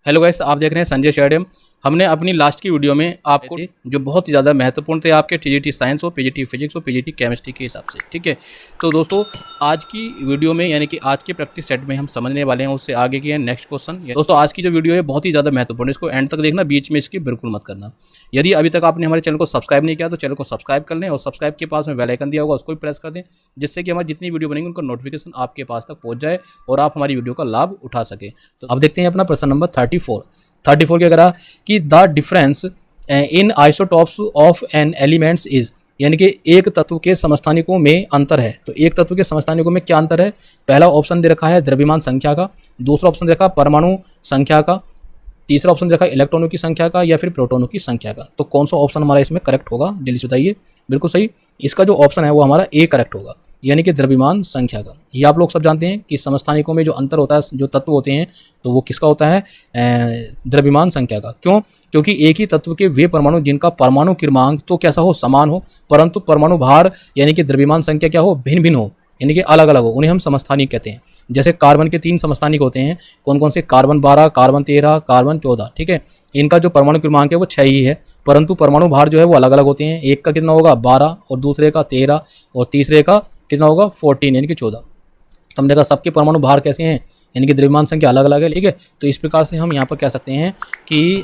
Hello guys, आप देख रहे हैं संजय शेडियम। हमने अपनी लास्ट की वीडियो में आपको जो बहुत ही ज़्यादा महत्वपूर्ण थे आपके टीजीटी साइंस हो, पीजीटी फिजिक्स हो, पीजीटी केमिस्ट्री के हिसाब से, ठीक है। तो दोस्तों आज की वीडियो में यानी कि आज के प्रैक्टिस सेट में हम समझने वाले हैं उससे आगे की है नेक्स्ट क्वेश्चन। दोस्तों आज की जो वीडियो है बहुत ही ज़्यादा महत्वपूर्ण है, इसको एंड तक देखना, बीच में इसकी बिल्कुल मत करना। यदि अभी तक आपने हमारे चैनल को सब्सक्राइब नहीं किया तो चैनल को सब्सक्राइब कर लें और सब्सक्राइब के पास में बेल आइकन दिया होगा उसको भी प्रेस कर दें, जिससे कि हमारी जितनी वीडियो बनेंगी उनका नोटिफिकेशन आपके पास तक पहुँच जाए और आप हमारी वीडियो का लाभ उठा सकें। तो अब देखते हैं अपना प्रश्न नंबर 34 क्या करा कि the difference in isotopes of an elements is, यानी कि एक तत्व के समस्थानिकों में अंतर है। तो एक तत्व के समस्थानिकों में क्या अंतर है? पहला ऑप्शन दे रखा है द्रव्यमान संख्या का, दूसरा ऑप्शन दे रखा है परमाणु संख्या का, तीसरा ऑप्शन दे रखा है इलेक्ट्रॉनों की संख्या का या फिर प्रोटॉनों की संख्या का। तो कौन सा ऑप्शन हमारा इसमें करेक्ट होगा, जल्दी से बताइए। बिल्कुल सही, इसका जो ऑप्शन है वो हमारा ए करेक्ट होगा, यानी कि द्रव्यमान संख्या का। ये आप लोग सब जानते हैं कि समस्थानिकों में जो अंतर होता है, जो तत्व होते हैं, तो वो किसका होता है? द्रव्यमान संख्या का। क्यों? क्योंकि एक ही तत्व के वे परमाणु जिनका परमाणु क्रमांक तो कैसा हो, समान हो, परंतु परमाणु भार यानी कि द्रव्यमान संख्या क्या हो, भिन्न भिन्न हो, यानी कि अलग अलग हो, उन्हें हम समस्थानिक कहते हैं। जैसे कार्बन के 3 समस्थानिक होते हैं, कौन कौन से? कार्बन 12, कार्बन 13, कार्बन 14, ठीक है। इनका जो परमाणु क्रमांक है वो 6 ही है, परंतु परमाणु भार जो है वो अलग अलग होते हैं। एक का कितना होगा? 12 और दूसरे का 13 और तीसरे का कितना होगा? 14 यानी कि 14। तो हमने देखा सबके परमाणु भार कैसे हैं, यानी कि द्रव्यमान संख्या अलग अलग है, ठीक है। तो इस प्रकार से हम यहाँ पर कह सकते हैं कि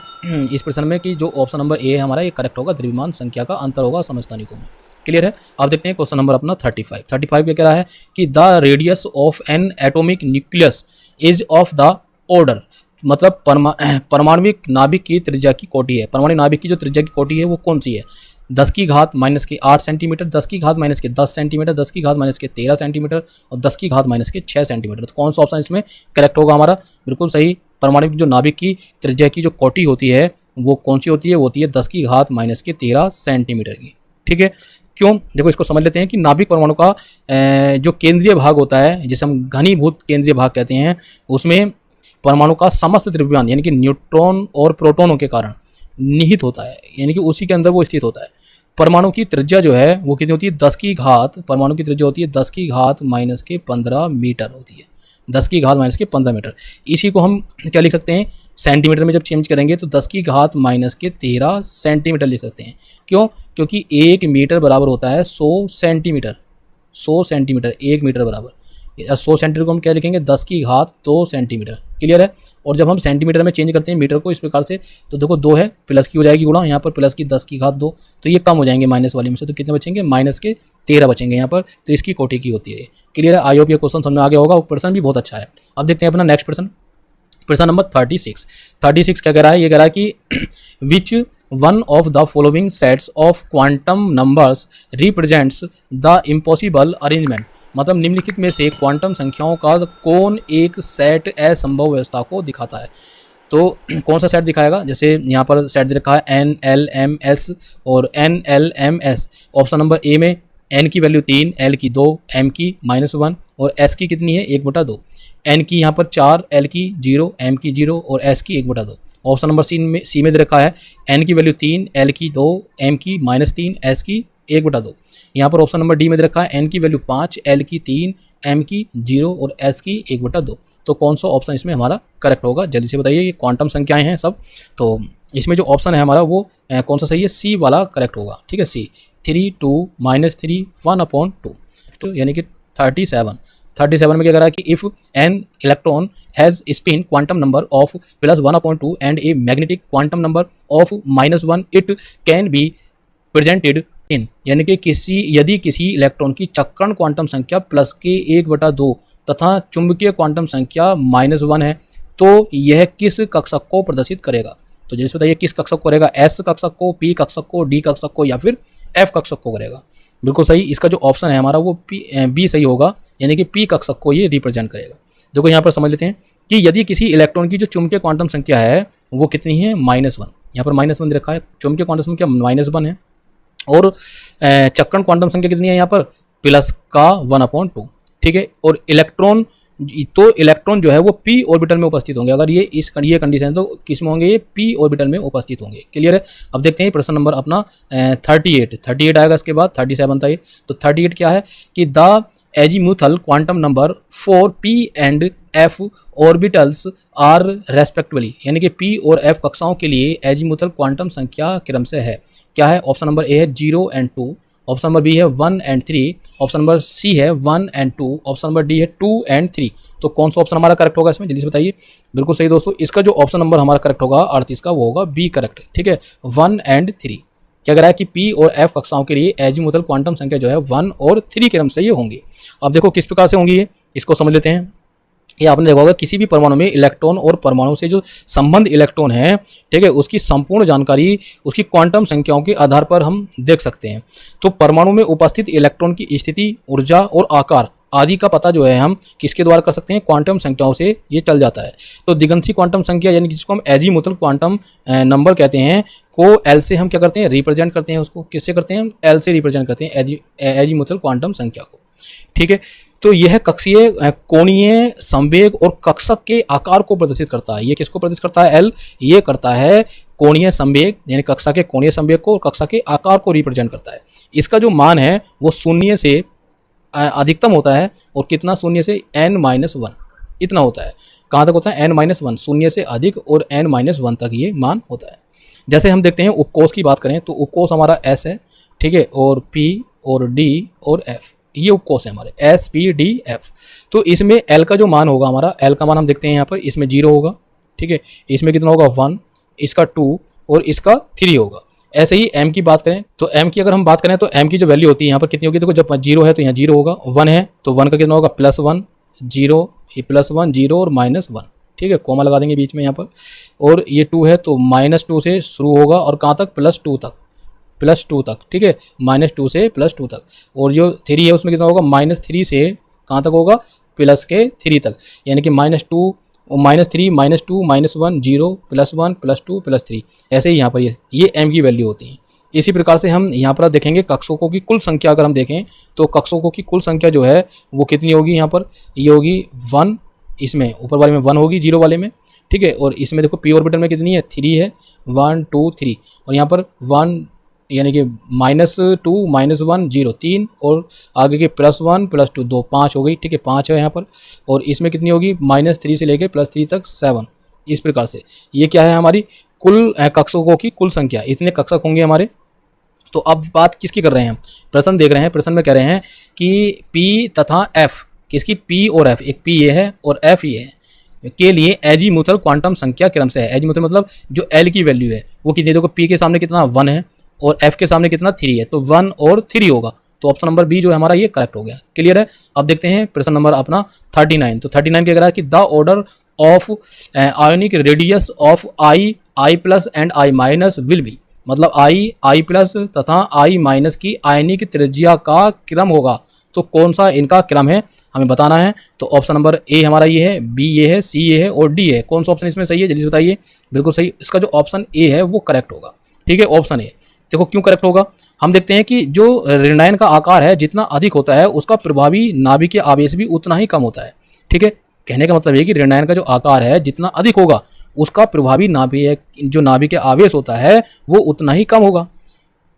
इस प्रश्न में कि जो ऑप्शन नंबर ए है हमारा ये करेक्ट होगा, द्रव्यमान संख्या का अंतर होगा समस्थानिकों में। क्लियर है? अब देखते हैं क्वेश्चन नंबर अपना 35 क्या कह रहा है कि the radius of N atomic nucleus is of the order, मतलब परमाणविक नाभिक की त्रिज्या की कोटि है। परमाणु नाभिक की जो त्रिज्या की कोटि है वो कौन सी है? 10 की घात -8 सेंटीमीटर, 10 की घात -10 सेंटीमीटर, 10 की घात -13 सेंटीमीटर और 10 की घात -6 सेंटीमीटर। तो कौन सा ऑप्शन इसमें करेक्ट होगा हमारा? बिल्कुल सही, परमाणु जो नाभिक की त्रिज्या की जो कोटि होती है वो कौन सी होती है? वो होती है 10 की घात -13 सेंटीमीटर की, ठीक है। क्यों? देखो इसको समझ लेते हैं कि नाभिक परमाणु का जो केंद्रीय भाग होता है, जिसे हम घनीभूत केंद्रीय भाग कहते हैं, उसमें परमाणु का समस्त द्रव्यमान यानी कि न्यूट्रॉन और प्रोटॉनों के कारण निहित होता है, यानी कि उसी के अंदर वो स्थित होता है। परमाणु की त्रिज्या जो है वो कितनी होती है? 10 की घात, परमाणु की त्रिज्या होती है 10 की घात -15 मीटर होती है, 10 की घात -15 मीटर। इसी को हम क्या लिख सकते हैं? सेंटीमीटर में जब चेंज करेंगे तो 10 की घात -13 सेंटीमीटर लिख सकते हैं। क्यों? क्योंकि 1 मीटर बराबर होता है 100 सेंटीमीटर। 100 सेंटीमीटर 1 मीटर बराबर, 100 सेंटीमीटर को हम क्या लिखेंगे? 10 की घात 2 सेंटीमीटर। क्लियर है? और जब हम सेंटीमीटर में चेंज करते हैं मीटर को इस प्रकार से, तो देखो 2 है, प्लस की हो जाएगी गुणा, यहाँ पर प्लस की 10 की घात 2, तो ये कम हो जाएंगे माइनस वाले में से, तो कितने बचेंगे? -13 बचेंगे यहाँ पर। तो इसकी कोटि की होती है। क्लियर है? आई होप ये क्वेश्चन समझ में आ गया होगा। प्रश्न भी बहुत अच्छा है। अब देखते हैं अपना नेक्स्ट प्रश्न, प्रश्न नंबर 36 क्या कह रहा है? ये कह रहा है कि which one of the following sets of quantum numbers represents the impossible arrangement, मतलब निम्नलिखित में से क्वांटम संख्याओं का कौन एक सेट असंभव व्यवस्था को दिखाता है। तो कौन सा सेट दिखाएगा? जैसे यहाँ पर सेट दे रखा है NLMS और NLMS। ऑप्शन नंबर ए में n की वैल्यू 3, L की 2, M की -1 और S की कितनी है? 1/2। N की यहाँ पर 4, L की 0, M की 0 और S की 1/2। ऑप्शन नंबर सी में दे रखा है N की वैल्यू 3, L की 2, M की -3, S की 1/2। यहाँ पर ऑप्शन नंबर डी में दे रखा है N की वैल्यू 5, L की 3, M की 0 और S की 1/2। तो कौन सा ऑप्शन इसमें हमारा करेक्ट होगा? जल्दी से बताइए। ये क्वांटम संख्याएं हैं सब, तो इसमें जो ऑप्शन है हमारा वो कौन सा सही है? सी वाला करेक्ट होगा, ठीक है। सी 3, 2, -3, 1/2, तो यानी कि 37 में क्या कह रहा है कि if an electron has spin quantum number of +1/2 and a magnetic quantum number of -1 it can be presented in, यानी कि यदि किसी इलेक्ट्रॉन की चक्रण क्वांटम संख्या प्लस के 1/2 तथा चुंबकीय क्वांटम संख्या -1 है तो यह किस कक्षक को प्रदर्शित करेगा? तो जैसे बताइए किस कक्षक को करेगा? एस कक्षक को, पी कक्षक को, डी कक्षक को या फिर एफ कक्षक को करेगा? बिल्कुल सही, इसका जो ऑप्शन है हमारा वो बी सही होगा, यानी कि पी कक्षक को ये रिप्रेजेंट करेगा। देखो यहाँ पर समझ लेते हैं कि यदि किसी इलेक्ट्रॉन की जो चुंबकीय क्वांटम संख्या है वो कितनी है? -1। यहाँ पर -1 दे रखा है, चुंबकीय क्वांटम संख्या -1 है और चक्रण क्वांटम संख्या कितनी है यहाँ पर? प्लस का 1/2, ठीक है। और इलेक्ट्रॉन जो है वो p ऑर्बिटल में उपस्थित होंगे। अगर ये कंडीशन है तो किस में होंगे? ये p ऑर्बिटल में उपस्थित होंगे। क्लियर है? अब देखते हैं प्रश्न नंबर अपना 38 आएगा, इसके बाद 37 था ये। तो 38 क्या है कि the azimuthal quantum number for p and f orbitals are respectively, यानी कि p और f कक्षाओं के लिए एजीमुथल क्वांटम संख्या क्रम से है। क्या है? ऑप्शन नंबर ए है 0 and 2, ऑप्शन नंबर बी है 1 and 3, ऑप्शन नंबर सी है 1 and 2, ऑप्शन नंबर डी है 2 and 3। तो कौन सा ऑप्शन हमारा करेक्ट होगा इसमें, जल्दी से बताइए। बिल्कुल सही दोस्तों, इसका जो ऑप्शन नंबर हमारा करेक्ट होगा 38 का, वो होगा बी करेक्ट। ठीक है, 1 and 3। क्या कह रहा है कि पी और एफ कक्षाओं के लिए एजीमुथल क्वांटम संख्या जो है 1 और 3 क्रम से ये होंगी। अब देखो किस प्रकार से होंगी ये, इसको समझ लेते हैं। ये आपने देखा होगा किसी भी परमाणु में इलेक्ट्रॉन और परमाणु से जो संबंध इलेक्ट्रॉन है, ठीक है, उसकी संपूर्ण जानकारी उसकी क्वांटम संख्याओं के आधार पर हम देख सकते हैं। तो परमाणु में उपस्थित इलेक्ट्रॉन की स्थिति, ऊर्जा और आकार आदि का पता जो है हम किसके द्वारा कर सकते हैं? क्वांटम संख्याओं से ये चल जाता है। तो दिगंशी क्वांटम संख्या यानी जिसको हम एजीमुथल क्वांटम नंबर कहते हैं को एल से हम क्या करते हैं? रिप्रेजेंट करते हैं। उसको किससे करते हैं? एल से रिप्रेजेंट करते हैं एजीमुथल क्वांटम संख्या को। ठीक है, तो यह कक्षीय, कोणीय, संवेग और कक्षक के आकार को प्रदर्शित करता है। ये किसको प्रदर्शित करता है? एल। ये करता है कोणीय संवेग यानी कक्षा के कोणीय संवेग को, और कक्षा के आकार को रिप्रेजेंट करता है। इसका जो मान है वो शून्य से अधिकतम होता है, और कितना? शून्य से n-1 इतना होता है। कहाँ तक होता है? n-1, शून्य से अधिक और n-1 तक ये मान होता है। जैसे हम देखते हैं उपकोष की बात करें तो उपकोष हमारा S है, ठीक है, और P और D और F, ये उपकोष है हमारे S P D F। तो इसमें L का जो मान होगा हमारा, L का मान हम देखते हैं यहाँ पर, इसमें 0 होगा, ठीक है, इसमें कितना होगा? 1, इसका 2 और इसका 3 होगा। ऐसे ही M की बात करें तो M की अगर हम बात करें तो M की जो वैल्यू होती है यहाँ पर कितनी होगी? देखो जब 0 है तो यहाँ 0 होगा, 1 है तो 1 का कितना होगा? +1, 0, ये +1, 0 और -1, ठीक है, कोमा लगा देंगे बीच में यहाँ पर। और ये 2 है तो -2 से शुरू होगा और कहाँ तक? +2 तक, ठीक है, -2 से +2 तक। और जो 3 है उसमें कितना होगा? -3 से कहाँ तक होगा? +3 तक, यानी कि -2, -3, -2, -1, 0, +1, +2, +3। ऐसे ही यहाँ पर ये m की वैल्यू होती है। इसी प्रकार से हम यहाँ पर देखेंगे कक्षकों की कुल संख्या। अगर हम देखें तो कक्षकों की कुल संख्या जो है वो कितनी होगी? यहाँ पर ये होगी 1, इसमें ऊपर वाले में 1 होगी, 0 वाले में, ठीक है, और इसमें देखो p ऑर्बिटल में कितनी है? 3 है, 1 2 3, और यहाँ पर 1 यानी कि -2 -1 0 3, और आगे के +1 +2 2 5 हो गई, ठीक है, 5 है यहाँ पर। और इसमें कितनी होगी? -3 से लेके +3 तक 7। इस प्रकार से ये क्या है? हमारी कुल कक्षकों की कुल संख्या, इतने कक्षक होंगे हमारे। तो अब बात किसकी कर रहे हैं हम? प्रश्न देख रहे हैं, प्रश्न में कह रहे हैं कि P तथा F, किसकी? P और F, एक P ये है और F ये है, के लिए एजीमुथल क्वांटम संख्या क्रम से है। एजीमुथल मतलब जो L की वैल्यू है वो कितनी? देखो P के सामने कितना? 1 है और F के सामने कितना? 3 है, तो 1 और 3 होगा। तो ऑप्शन नंबर बी जो है हमारा ये करेक्ट हो गया। क्लियर है? अब देखते हैं प्रश्न नंबर अपना 39। तो 39 क्या कह रहा है कि the order of ionic radius of I plus and I minus will be, मतलब I प्लस तथा I माइनस की आयनिक त्रिज्या का क्रम होगा। तो कौन सा इनका क्रम है हमें बताना है। तो ऑप्शन नंबर ए हमारा ये है, बी ये है, सी ये है और डी है। कौन सा ऑप्शन इसमें सही है? जल्दी से बताइए। बिल्कुल सही, इसका जो ऑप्शन ए है वो करेक्ट होगा। ठीक है, ऑप्शन ए। देखो क्यों करेक्ट होगा, हम देखते हैं कि जो ऋणायन का आकार है जितना अधिक होता है उसका प्रभावी नाभिकीय आवेश भी उतना ही कम होता है। ठीक है, कहने का मतलब ये कि ऋणायन का जो आकार है जितना अधिक होगा उसका प्रभावी नाभिकीय आवेश होता है वो उतना ही कम होगा,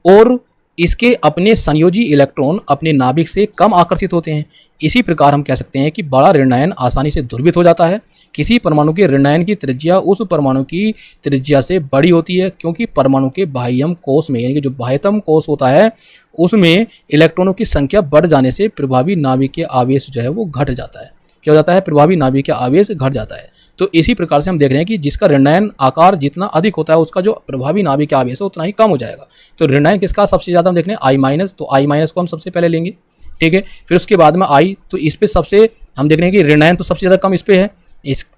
और इसके अपने संयोजी इलेक्ट्रॉन अपने नाभिक से कम आकर्षित होते हैं। इसी प्रकार हम कह सकते हैं कि बड़ा ऋणायन आसानी से ध्रुवित हो जाता है। किसी परमाणु के ऋणायन की त्रिज्या उस परमाणु की त्रिज्या से बड़ी होती है, क्योंकि परमाणु के बाह्यतम कोश में, यानी कि जो बाह्यतम कोश होता है उसमें इलेक्ट्रॉनों की संख्या बढ़ जाने से प्रभावी नाभिकीय आवेश जो है वो घट जाता है। क्या हो जाता है? प्रभावी नाभिकीय आवेश घट जाता है। तो इसी प्रकार से हम देख रहे हैं कि जिसका ऋणायन आकार जितना अधिक होता है उसका जो प्रभावी नाभिकीय आवेश है उतना ही कम हो जाएगा। तो ऋणायन किसका सबसे ज़्यादा हम देख रहे हैं? I minus. तो I माइनस को हम सबसे पहले लेंगे। ठीक है, फिर उसके बाद में I, तो इस पे सबसे हम देख रहे हैं कि ऋणायन तो सबसे ज़्यादा कम इस पे है,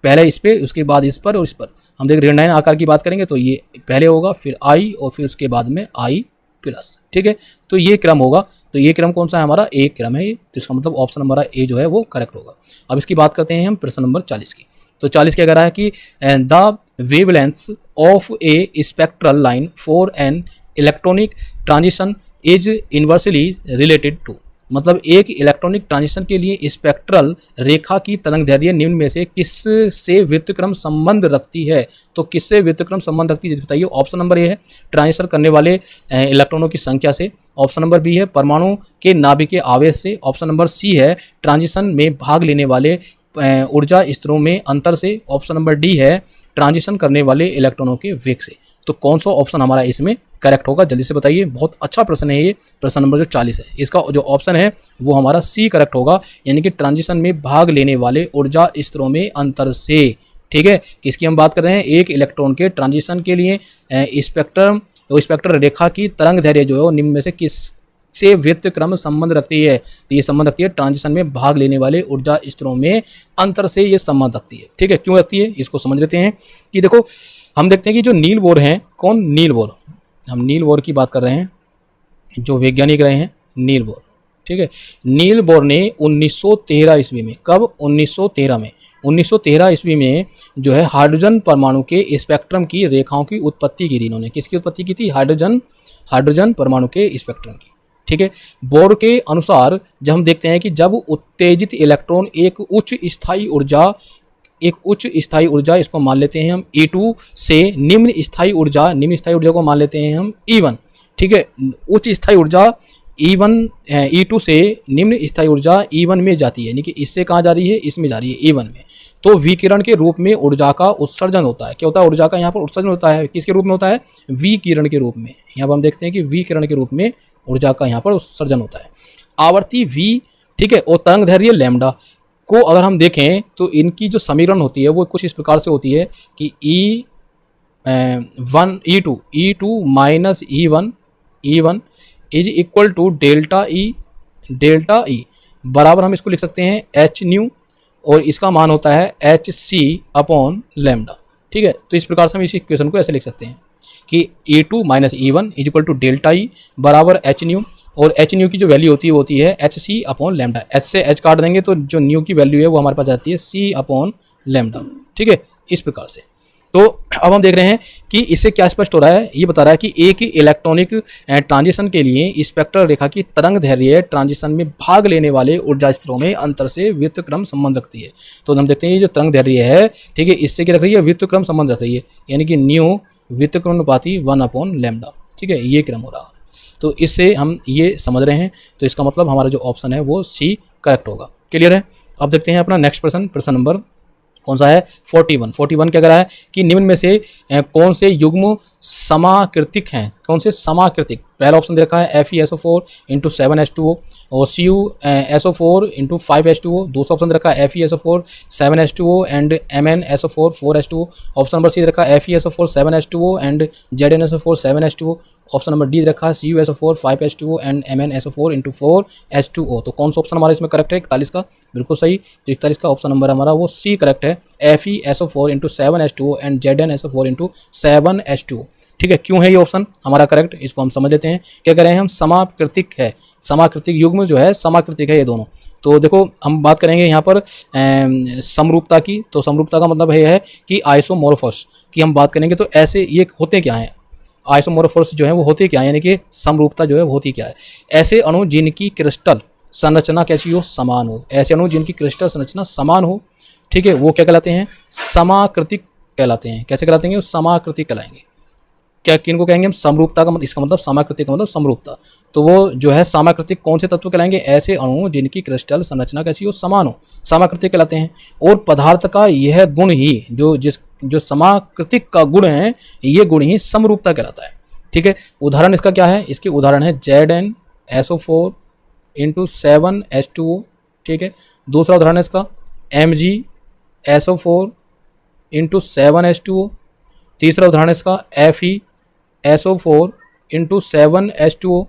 पहले इस पे, उसके बाद इस पर और इस पर। हम देख ऋणायन आकार की बात करेंगे तो ये पहले होगा, फिर I और फिर उसके बाद में I प्लस। ठीक है, तो ये क्रम होगा। तो ये क्रम कौन सा है? हमारा ए क्रम है ये। तो इसका मतलब ऑप्शन हमारा ए जो है वो करेक्ट होगा। अब इसकी बात करते हैं हम प्रश्न नंबर 40 की। तो 40 क्या कह रहा है कि the wavelength of a spectral line for an electronic transition is inversely related to. मतलब एक इलेक्ट्रॉनिक ट्रांजिशन के लिए स्पेक्ट्रल रेखा की तरंगदैर्घ्य निम्न में से किससे व्युत्क्रम संबंध रखती है? तो किससे व्युत्क्रम संबंध रखती है बताइए। ऑप्शन नंबर ए है ट्रांजिशन करने वाले इलेक्ट्रॉनों की संख्या से। ऑप्शन नंबर बी है परमाणु के नाभिकीय आवेश से। ऑप्शन नंबर सी है ट्रांजिशन में भाग लेने वाले ऊर्जा स्तरों में अंतर से। ऑप्शन नंबर डी है ट्रांजिशन करने वाले इलेक्ट्रॉनों के वेग से। तो कौन सा ऑप्शन हमारा इसमें करेक्ट होगा, जल्दी से बताइए। बहुत अच्छा प्रश्न है ये, प्रश्न नंबर जो 40 है, इसका जो ऑप्शन है वो हमारा सी करेक्ट होगा, यानी कि ट्रांजिशन में भाग लेने वाले ऊर्जा स्तरों में अंतर से। ठीक है, किसकी हम बात कर रहे हैं? एक इलेक्ट्रॉन के ट्रांजिशन के लिए स्पेक्ट्रल रेखा की तरंगदैर्घ्य जो है वो निम्न में से किस से व्युत्क्रम संबंध रखती है? तो ये संबंध रखती है ट्रांजिशन में भाग लेने वाले ऊर्जा स्तरों में अंतर से ये संबंध रखती है। ठीक है, क्यों रखती है इसको समझ लेते हैं। कि देखो हम देखते हैं कि जो नील बोर हैं, कौन? Niels Bohr. हम नील बोर की बात कर रहे हैं, जो वैज्ञानिक रहे हैं नील बोर। ठीक है, नील बोर ने 1913 ईस्वी में, कब? 1913 में, 1913 ईस्वी में जो है हाइड्रोजन परमाणु के स्पेक्ट्रम की रेखाओं की उत्पत्ति की थी। इन्होंने किसकी उत्पत्ति की थी? हाइड्रोजन परमाणु के स्पेक्ट्रम की। ठीक है, बोर के अनुसार जब हम देखते हैं कि जब उत्तेजित इलेक्ट्रॉन एक उच्च स्थायी ऊर्जा इसको मान लेते हैं हम E2 से निम्न स्थायी ऊर्जा को मान लेते हैं हम E1। ठीक है, उच्च स्थायी ऊर्जा E2 से निम्न स्थायी ऊर्जा E1 में जाती है, यानी कि इससे कहाँ जा रही है? इसमें जा रही है, E1 में। तो विकिरण के रूप में ऊर्जा का उत्सर्जन होता है। क्या होता है? ऊर्जा का यहाँ पर उत्सर्जन होता है। किसके रूप में होता है? विकिरण के रूप में। यहाँ पर हम देखते हैं कि विकिरण के रूप में ऊर्जा का यहाँ पर उत्सर्जन होता है। आवर्ती V, ठीक है, और तरंगदैर्घ्य लैम्डा को अगर हम देखें तो इनकी जो समीकरण होती है वो कुछ इस प्रकार से होती है कि E2 minus E1 is equal to delta E बराबर हम इसको लिख सकते हैं एच न्यू, और इसका मान होता है HC अपॉन लैम्डा। ठीक है, तो इस प्रकार से हम इस इक्वेशन को ऐसे लिख सकते हैं कि E2 minus E1 is equal to delta E बराबर एच न्यू, और एच न्यू की जो वैल्यू होती है वो होती है HC अपॉन लैम्डा। एच से एच काट देंगे तो जो न्यू की वैल्यू है वो हमारे पास जाती है C अपॉन लैम्डा। ठीक है, इस प्रकार से। तो अब हम देख रहे हैं कि इससे क्या स्पष्ट हो रहा है? ये बता रहा है कि एक ही इलेक्ट्रॉनिक ट्रांजिशन के लिए स्पेक्ट्रल रेखा की तरंगदैर्घ्य ट्रांजिशन में भाग लेने वाले ऊर्जा स्तरों में अंतर से व्युत्क्रम संबंध रखती है। तो हम देखते हैं ये जो तरंगदैर्घ्य है, ठीक है, इससे क्या रख रही है? व्युत्क्रम संबंध रख रही है, यानी कि न्यू व्युत्क्रमानुपाती 1 अपॉन लैम्डा। ठीक है, ये क्रम हो रहा है। तो इससे हम ये समझ रहे हैं, तो इसका मतलब हमारा जो ऑप्शन है वो सी करेक्ट होगा। क्लियर है? अब देखते हैं अपना नेक्स्ट प्रश्न नंबर कौन सा है? 41 क्या कह रहा है कि निम्न में से कौन से युग्म समाकृतिक हैं? कौन से समाकृतिक? पहला ऑप्शन दे रखा है FeSO4 इंटू 7H2O और CuSO4 इंटू 5H2O। दूसरा ऑप्शन दे रखा है FeSO4 7H2O and MnSO4 4H2O। Option number C दे रखा है FeSO4 7H2O and ZnSO4 7H2O। Option number D दे रखा है CuSO4 5H2O and MnSO4 into 4H2O। तो कौन सा ऑप्शन हमारा इसमें करेक्ट है? 41 का, बिल्कुल सही। तो 41 का ऑप्शन नंबर हमारा वो सी करेक्ट है, FeSO4 into 7H2O and ZnSO4 into 7H2O। ठीक है, क्यों है ये ऑप्शन हमारा करेक्ट? इसको हम समझ लेते हैं। क्या कह रहे हैं हम? समाकृतिक है, समाकृतिक युग्म जो है समाकृतिक है ये दोनों। तो देखो हम बात करेंगे यहाँ पर समरूपता की। तो समरूपता का मतलब ये है कि आइसोमॉर्फस की हम बात करेंगे। तो ऐसे ये होते क्या हैं? आइसोमॉर्फस जो है वो होते क्या है, यानी कि समरूपता जो है वो होती क्या है? ऐसे अणु जिनकी क्रिस्टल संरचना कैसी हो? समान हो। ऐसे अणु जिनकी क्रिस्टल संरचना समान हो, ठीक है, वो क्या कहलाते हैं? समाकृतिक कहलाते हैं। कैसे कहलाते हैं? समाकृतिक कहलाएंगे। क्या किनको कहेंगे हम? समरूपता का मतलब, इसका मतलब समाकृतिक का मतलब समरूपता। तो वो जो है समाकृतिक कौन से तत्व कहलाएंगे? ऐसे अणु जिनकी क्रिस्टल संरचना कैसी हो? समान हो, समाकृतिक कहलाते हैं। और पदार्थ का यह गुण ही जो समाकृतिक का गुण है, ये गुण ही समरूपता कहलाता है। ठीक है, उदाहरण इसका क्या है? इसके उदाहरण है ZnSO4 इंटू 7H2O। ठीक है, दूसरा उदाहरण है इसका MgSO4 इंटू 7H2O। तीसरा उदाहरण है इसका FeSO4 इंटू 7H2O।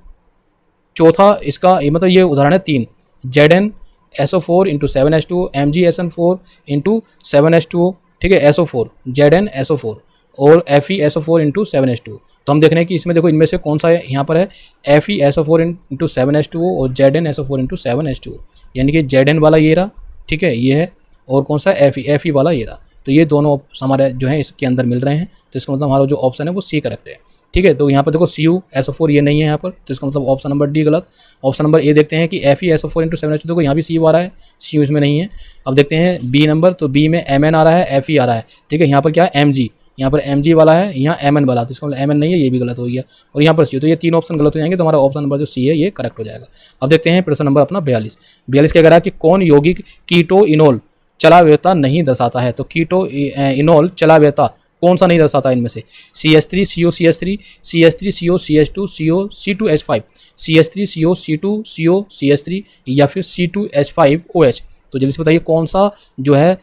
चौथा इसका मतलब ये उदाहरण है 3, ZnSO4 into 7H2O, MgSN4 into 7H2O। ठीक है, SO4 ZnSO4 और FeSO4 इंटू 7H2O। तो हम देख रहे हैं कि इसमें देखो इनमें से कौन सा है? यहाँ पर है FeSO4 इंटू 7H2O और ZnSO4 इंटू 7H2O, यानी कि Zn वाला ये रहा, ठीक है, ये है, और कौन सा? Fe वाला ये रहा। तो ये दोनों हमारे जो है इसके अंदर मिल रहे हैं। तो इसका मतलब हमारा जो ऑप्शन है वो सी करेक्ट है। ठीक है। तो यहाँ पर देखो CuSO4 ये नहीं है यहाँ पर, तो इसका मतलब ऑप्शन नंबर डी गलत। ऑप्शन नंबर ए देखते हैं कि FeSO4 × 7H2, देखो यहाँ भी Cu आ रहा है, Cu इसमें नहीं है। अब देखते हैं बी नंबर, तो बी में Mn आ रहा है, Fe आ रहा है, ठीक है। यहाँ पर क्या है Mg, यहाँ पर Mg वाला है, यहाँ Mn वाला, तो इसका मतलब Mn नहीं है, ये भी गलत हो गया। और यहाँ पर Cu, तो ये 3 ऑप्शन गलत हो जाएंगे, तो हमारा ऑप्शन नंबर जो सी है ये करेक्ट हो जाएगा। अब देखते हैं प्रश्न नंबर अपना 42 क्या कह रहा है कि कौन यौगिक कीटो इनोल चलाव्यता नहीं दर्शाता है। तो कीटो इनोल चलाव्यता कौन सा नहीं दर्शाता इनमें से? CH3 COCH3, CH3 CO CH2 CO C2H5, CH3 CO C2 CO CH3 या फिर C2H5OH। तो जल्दी से बताइए कौन सा जो है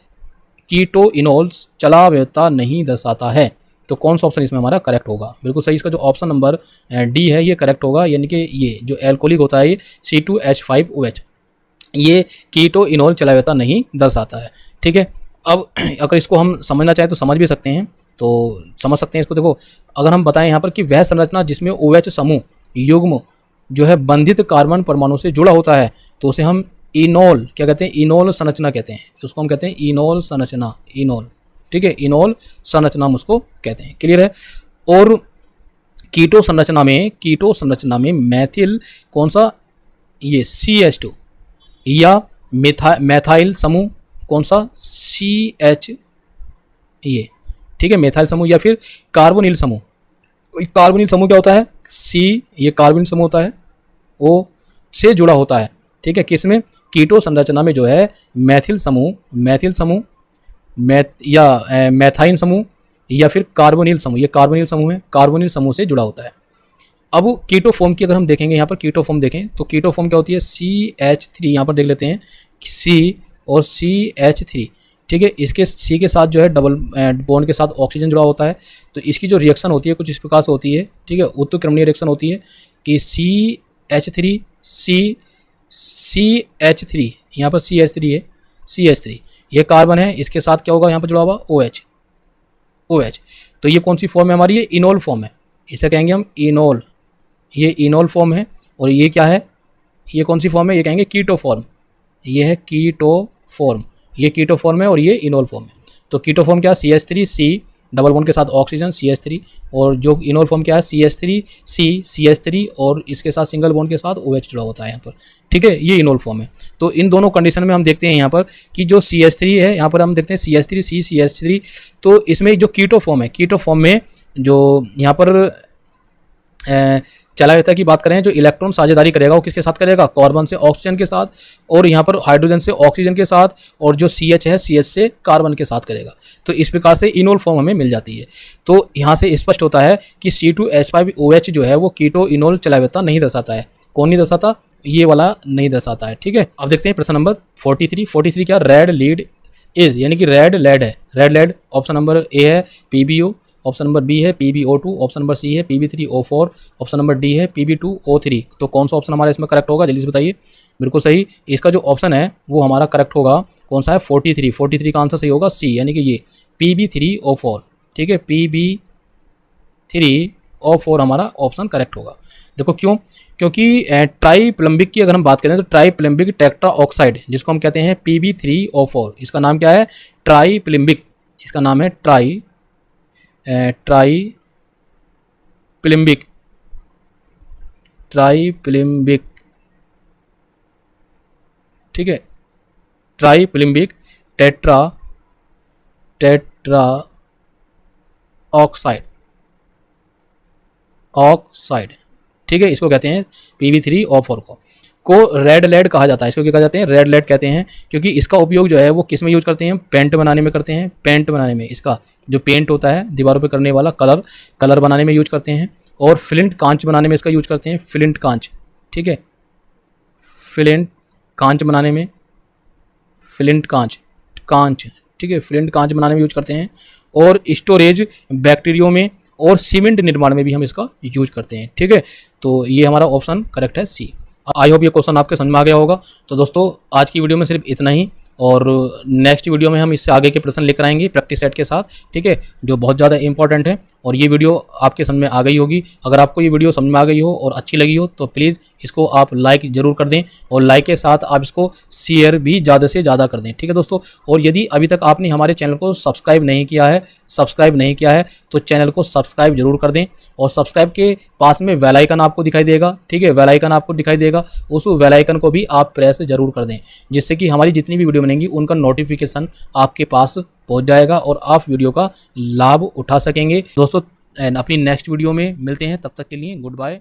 कीटो इनोल चलाव्यता नहीं दर्शाता है। तो कौन सा ऑप्शन इसमें हमारा करेक्ट होगा? बिल्कुल सही, इसका जो ऑप्शन नंबर डी है ये करेक्ट होगा, यानी कि ये जो एल्कोहलिक होता है ये C2H5OH, ये कीटो इनोल चलाव्यता नहीं दर्शाता है, ठीक है। अब अगर इसको हम समझना चाहें तो समझ भी सकते हैं, तो समझ सकते हैं इसको। देखो अगर हम बताएं यहाँ पर कि वह संरचना जिसमें OH समूह युग्म जो है बंधित कार्बन परमाणु से जुड़ा होता है, तो उसे हम इनोल क्या कहते हैं? इनोल संरचना कहते हैं। उसको हम कहते हैं इनोल संरचना, इनोल, ठीक है, इनोल संरचना हम उसको कहते हैं। क्लियर है। और कीटो संरचना में मैथिल कौन सा? ये CH2 या मैथाइल समूह कौन सा? CH, ये, ठीक है, मैथाइल समूह या फिर कार्बोनिल समूह। कार्बोनिल समूह क्या होता है? C, ये कार्बोनिल समूह होता है, O से जुड़ा होता है, ठीक है। किसमें? कीटो संरचना में जो है मैथिल समूह या मैथाइन समूह या फिर कार्बोनिल समूह, ये कार्बोनिल समूह है, कार्बोनिल समूह से जुड़ा होता है। अब कीटो फॉर्म की अगर हम देखेंगे, यहाँ पर कीटो फॉर्म देखें तो कीटो फॉर्म क्या होती है? CH3, यहाँ पर देख लेते हैं C और CH3, ठीक है। इसके C के साथ जो है डबल बॉन्ड के साथ ऑक्सीजन जुड़ा होता है, तो इसकी जो रिएक्शन होती है कुछ इस प्रकार से होती है, ठीक है। उत्क्रमणीय रिएक्शन होती है कि CH3 CH3, यहाँ पर CH3 है, CH3 ये कार्बन है, इसके साथ क्या होगा? यहाँ पर जुड़ा हुआ OH। तो ये कौन सी फॉर्म है हमारी? ये इनोल फॉर्म है, इसे कहेंगे हम इनोल, ये इनोल फॉर्म है। और ये क्या है? ये कौन सी फॉर्म है? ये कहेंगे कीटो फॉर्म, ये है कीटो फॉर्म, ये कीटो फॉर्म है और ये इनोल फॉर्म है। तो कीटो फॉर्म क्या है? CH3 C डबल बॉन्ड के साथ ऑक्सीजन CH3, और जो इनोल फॉर्म क्या है? CH3 C CH3 और इसके साथ सिंगल बॉन्ड के साथ OH जुड़ा होता है यहाँ पर, ठीक है, ये इनोल फॉर्म है। तो इन दोनों कंडीशन में हम देखते हैं यहाँ पर कि जो CH3 है, यहाँ पर हम देखते हैं CH3 C CH3, तो इसमें जो कीटो फॉर्म है, कीटो फॉर्म में जो यहाँ पर चलाव्यता की बात करें, जो इलेक्ट्रॉन साझेदारी करेगा वो किसके साथ करेगा? कार्बन से ऑक्सीजन के साथ, और यहाँ पर हाइड्रोजन से ऑक्सीजन के साथ, और जो CH है CH से कार्बन के साथ करेगा। तो इस प्रकार से इनोल फॉर्म हमें मिल जाती है। तो यहाँ से स्पष्ट होता है कि C2H5OH जो है वो कीटो इनोल चलाव्यता नहीं दर्शाता है। कौन नहीं दर्शाता? ये वाला नहीं दर्शाता है, ठीक है। अब देखते हैं प्रश्न नंबर 43 क्या? रेड लीड इज, यानी कि रेड लेड है, red lead option number A है PbO, ऑप्शन नंबर बी है PbO2, ऑप्शन नंबर सी है Pb3O4, ऑप्शन नंबर डी है Pb2O3। तो कौन सा ऑप्शन हमारा इसमें करेक्ट होगा? जल्दी से बताइए। बिल्कुल सही, इसका जो ऑप्शन है वो हमारा करेक्ट होगा। कौन सा है? 43 का आंसर सही होगा सी, यानी कि ये Pb3O4, ठीक है, Pb3O4 हमारा ऑप्शन करेक्ट होगा। देखो क्यों? क्योंकि ट्राई प्लम्बिक की अगर हम बात करें तो ट्राई प्लम्बिक टेट्रा ऑक्साइड जिसको हम कहते हैं Pb3O4, इसका नाम क्या है? ट्राई प्लम्बिक, इसका नाम है ट्राई प्लम्बिक, ठीक है, ट्राई प्लम्बिक टेट्रा ऑक्साइड, ठीक है, इसको कहते हैं Pb3O4 को रेड लेड कहा जाता है। इसको क्या कहा जाते हैं? रेड लेड कहते हैं, क्योंकि इसका उपयोग जो है वो किस में यूज करते हैं? पेंट बनाने में करते हैं। पेंट बनाने में इसका जो पेंट होता है दीवारों पे करने वाला कलर बनाने में यूज करते हैं, और फ्लिंट कांच बनाने में इसका यूज करते हैं। फ्लिंट कांच, ठीक है, फ्लिंट कांच बनाने में, फ्लिंट कांच, ठीक है, फ्लिंट कांच बनाने में यूज करते हैं, और स्टोरेज बैक्टीरियो में और सीमेंट निर्माण में भी हम इसका यूज करते हैं, ठीक है। तो ये हमारा ऑप्शन करेक्ट है सी। आई होप ये क्वेश्चन आपके समझ में आ गया होगा। तो दोस्तों आज की वीडियो में सिर्फ इतना ही। और नेक्स्ट वीडियो में हम इससे आगे के प्रश्न लेकर आएंगे प्रैक्टिस सेट के साथ, ठीक है, जो बहुत ज़्यादा इंपॉर्टेंट है। और ये वीडियो आपके समझ में आ गई होगी। अगर आपको ये वीडियो समझ में आ गई हो और अच्छी लगी हो तो प्लीज़ इसको आप लाइक ज़रूर कर दें, और लाइक के साथ आप इसको शेयर भी ज़्यादा से ज़्यादा कर दें, ठीक है दोस्तों। और यदि अभी तक आपने हमारे चैनल को सब्सक्राइब नहीं किया है तो चैनल को सब्सक्राइब जरूर कर दें, और सब्सक्राइब के पास में बेल आइकन आपको दिखाई देगा, ठीक है, बेल आइकन आपको दिखाई देगा, उस बेल आइकन को भी आप प्रेस जरूर कर दें, जिससे कि हमारी जितनी भी वीडियो बनेंगी उनका नोटिफिकेशन आपके पास पहुंच जाएगा और आप वीडियो का लाभ उठा सकेंगे दोस्तों। अपनी नेक्स्ट वीडियो में मिलते हैं, तब तक के लिए गुड बाय।